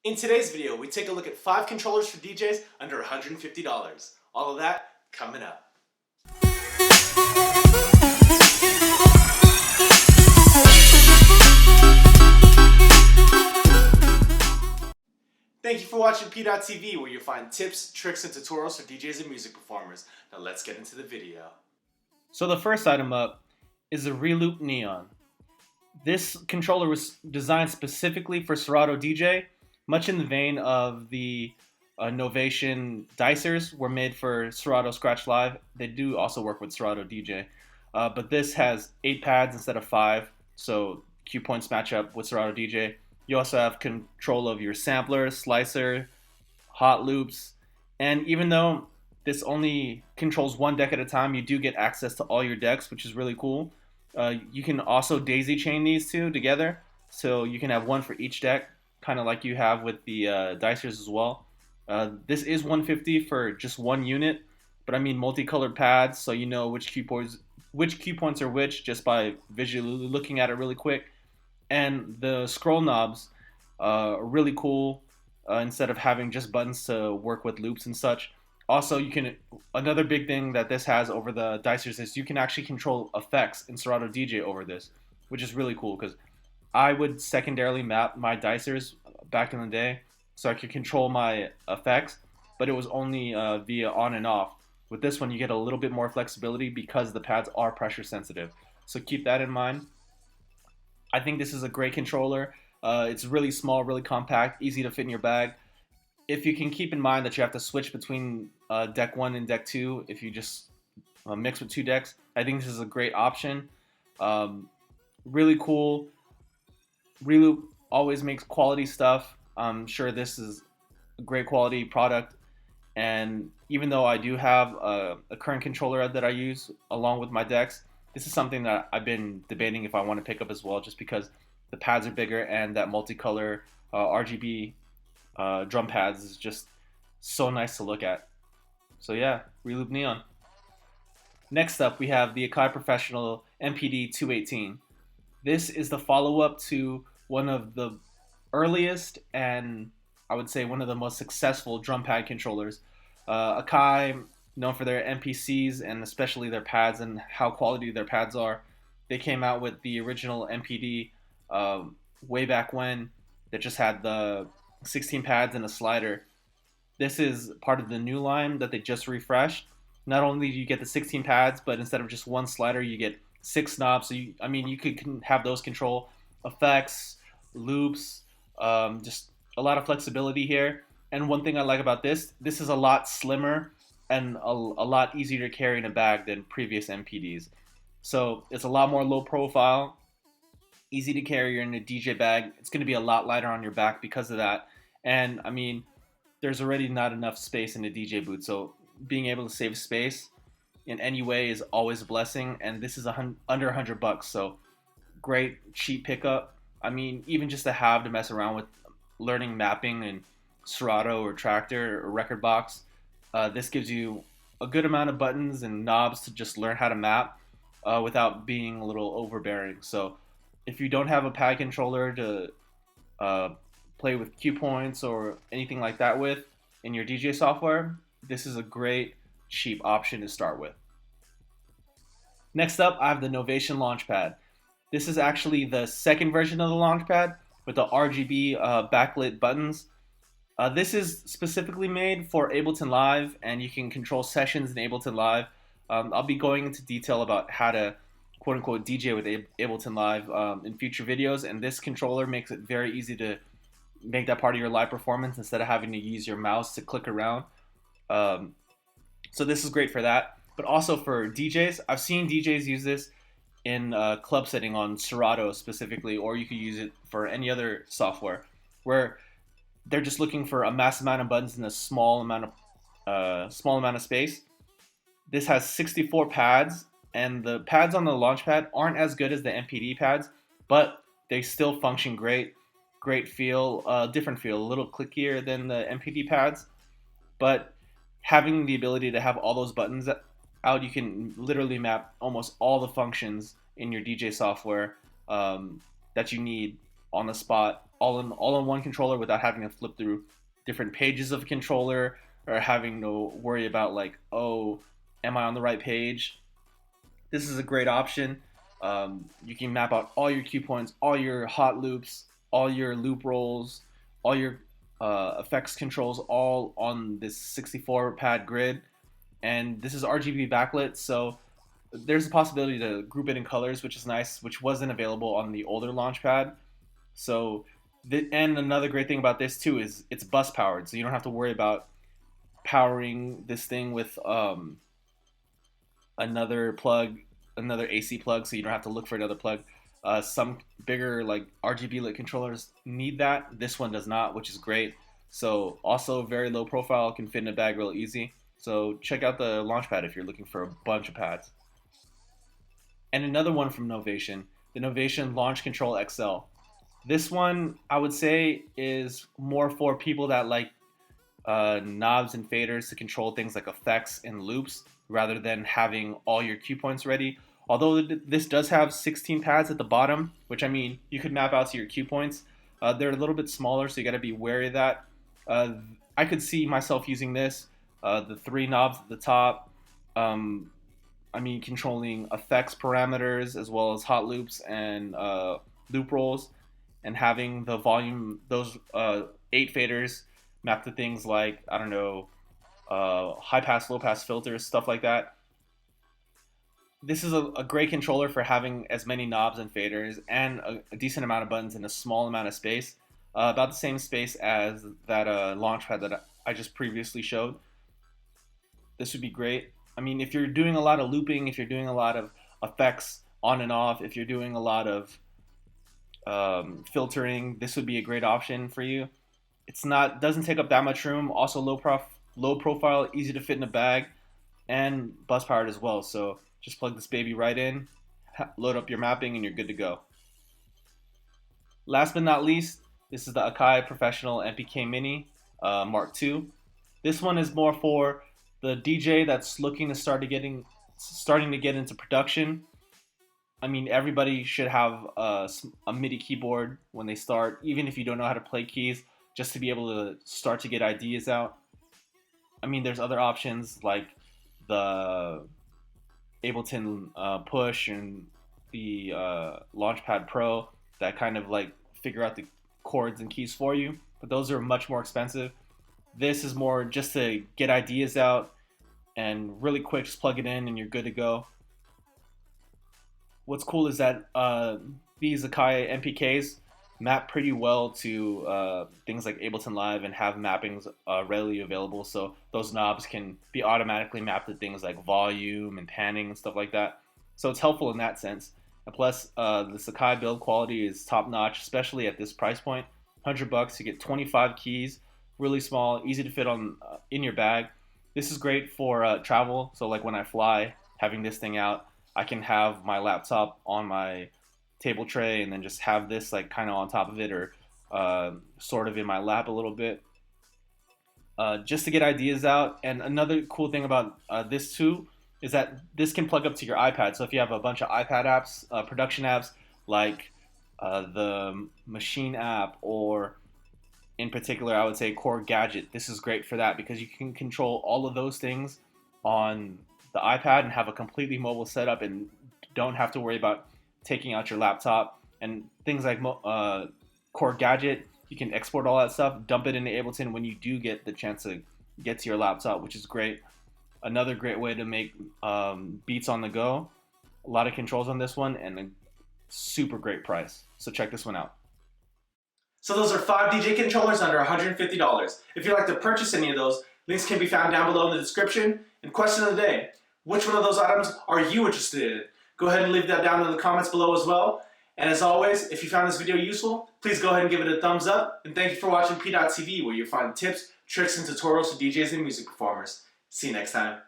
In today's video, we take a look at 5 controllers for DJs under $150. All of that coming up. Thank you for watching PDot TV, where you'll find tips, tricks, and tutorials for DJs and music performers. Now let's get into the video. So the first item up is a Reloop Neon. This controller was designed specifically for Serato DJ, much in the vein of the Novation Dicers were made for Serato Scratch Live. They do also work with Serato DJ. But this has 8 pads instead of 5, so cue points match up with Serato DJ. You also have control of your sampler, slicer, hot loops, and even though this only controls one deck at a time, you do get access to all your decks, which is really cool. You can also daisy chain these two together, so you can have one for each deck, kind of like you have with the Dicers as well. This is $150 for just one unit, but I mean multicolored pads, so you know which cue points are which just by visually looking at it really quick. And the scroll knobs are really cool instead of having just buttons to work with loops and such. Also, another big thing that this has over the Dicers is you can actually control effects in Serato DJ over this, which is really cool because I would secondarily map my Dicers back in the day so I could control my effects, but it was only via on and off. With this one, you get a little bit more flexibility because the pads are pressure sensitive. So keep that in mind. I think this is a great controller. It's really small, really compact, easy to fit in your bag. If you can keep in mind that you have to switch between deck 1 and deck 2 if you just mix with 2 decks, I think this is a great option. Really cool. Reloop always makes quality stuff. I'm sure this is a great quality product. And even though I do have a current controller that I use along with my decks, this is something that I've been debating if I want to pick up as well, just because the pads are bigger and that multicolor RGB drum pads is just so nice to look at. So yeah, Reloop Neon. Next up, we have the Akai Professional MPD 218. This is the follow-up to one of the earliest and I would say one of the most successful drum pad controllers. Akai, known for their MPCs and especially their pads and how quality their pads are. They came out with the original MPD way back when that just had the 16 pads and a slider. This is part of the new line that they just refreshed. Not only do you get the 16 pads, but instead of just one slider, you get 6 knobs. So you could have those control effects, loops, just a lot of flexibility here. And one thing I like about this is a lot slimmer and a lot easier to carry in a bag than previous MPDs. So it's a lot more low profile, easy to carry in a DJ bag. It's going to be a lot lighter on your back because of that. And I mean, there's already not enough space in a DJ booth, so being able to save space in any way is always a blessing. And this is under $100, so great cheap pickup. I mean, even just to have to mess around with learning mapping in Serato or Tractor or Record Box. This gives you a good amount of buttons and knobs to just learn how to map without being a little overbearing. So if you don't have a pad controller to play with cue points or anything like that with in your DJ software, this is a great cheap option to start with. Next up, I have the Novation Launchpad. This is actually the second version of the Launchpad with the RGB backlit buttons. This is specifically made for Ableton Live, and you can control sessions in Ableton Live. I'll be going into detail about how to quote-unquote DJ with Ableton Live in future videos, and this controller makes it very easy to make that part of your live performance instead of having to use your mouse to click around. So this is great for that, but also for DJs. I've seen DJs use this in a club setting on Serato specifically, or you could use it for any other software where they're just looking for a massive amount of buttons in a small amount of space. This has 64 pads, and the pads on the Launchpad aren't as good as the MPD pads, but they still function great. Great feel, different feel, a little clickier than the MPD pads, but having the ability to have all those buttons out, you can literally map almost all the functions in your DJ software that you need on the spot all in one controller without having to flip through different pages of a controller or having to worry about like, oh, am I on the right page? This is a great option. You can map out all your cue points, all your hot loops, all your loop rolls, all your effects controls, all on this 64 pad grid. And this is RGB backlit, so there's a possibility to group it in colors, which is nice, which wasn't available on the older Launchpad. So, and another great thing about this too is it's bus powered, so you don't have to worry about powering this thing with another plug, another AC plug, so you don't have to look for another plug. Some bigger like RGB lit controllers need that. This one does not, which is great. So also very low profile, can fit in a bag real easy. So check out the Launchpad if you're looking for a bunch of pads. And another one from Novation, the Novation Launch Control XL. This one I would say is more for people that like knobs and faders to control things like effects and loops rather than having all your cue points ready. Although this does have 16 pads at the bottom, which I mean, you could map out to your cue points. They're a little bit smaller, so you got to be wary of that. I could see myself using this, the 3 knobs at the top. Controlling effects parameters as well as hot loops and loop rolls, and having the volume, those 8 faders mapped to things like, I don't know, high pass, low pass filters, stuff like that. This is a great controller for having as many knobs and faders and a decent amount of buttons in a small amount of space. About the same space as that Launchpad that I just previously showed. This would be great. I mean, if you're doing a lot of looping, if you're doing a lot of effects on and off, if you're doing a lot of filtering, this would be a great option for you. Doesn't take up that much room. Also low profile, easy to fit in a bag, and bus powered as well. So just plug this baby right in, load up your mapping, and you're good to go. Last but not least, this is the Akai Professional MPK Mini Mark II. This one is more for the DJ that's looking to starting to get into production. I mean, everybody should have a MIDI keyboard when they start, even if you don't know how to play keys, just to be able to start to get ideas out. I mean, there's other options like the Ableton Push and the Launchpad Pro that kind of like figure out the chords and keys for you, but those are much more expensive. This is more just to get ideas out and really quick, just plug it in and you're good to go. What's cool is that these Akai MPKs map pretty well to things like Ableton Live and have mappings readily available, so those knobs can be automatically mapped to things like volume and panning and stuff like that. So it's helpful in that sense. And plus, the Sakai build quality is top notch, especially at this price point. $100, you get 25 keys, really small, easy to fit on in your bag. This is great for travel. So like when I fly, having this thing out, I can have my laptop on my table tray and then just have this like kind of on top of it or sort of in my lap a little bit, just to get ideas out. And another cool thing about this too is that this can plug up to your iPad. So if you have a bunch of iPad apps, production apps like the Machine app, or in particular I would say Core Gadget, this is great for that because you can control all of those things on the iPad and have a completely mobile setup and don't have to worry about taking out your laptop. And things like Core Gadget, you can export all that stuff, dump it into Ableton when you do get the chance to get to your laptop, which is great. Another great way to make beats on the go. A lot of controls on this one and a super great price. So check this one out. So those are 5 DJ controllers under $150. If you'd like to purchase any of those, links can be found down below in the description. And question of the day, which one of those items are you interested in? Go ahead and leave that down in the comments below as well. And as always, if you found this video useful, please go ahead and give it a thumbs up. And thank you for watching PDot TV, where you'll find tips, tricks, and tutorials for DJs and music performers. See you next time.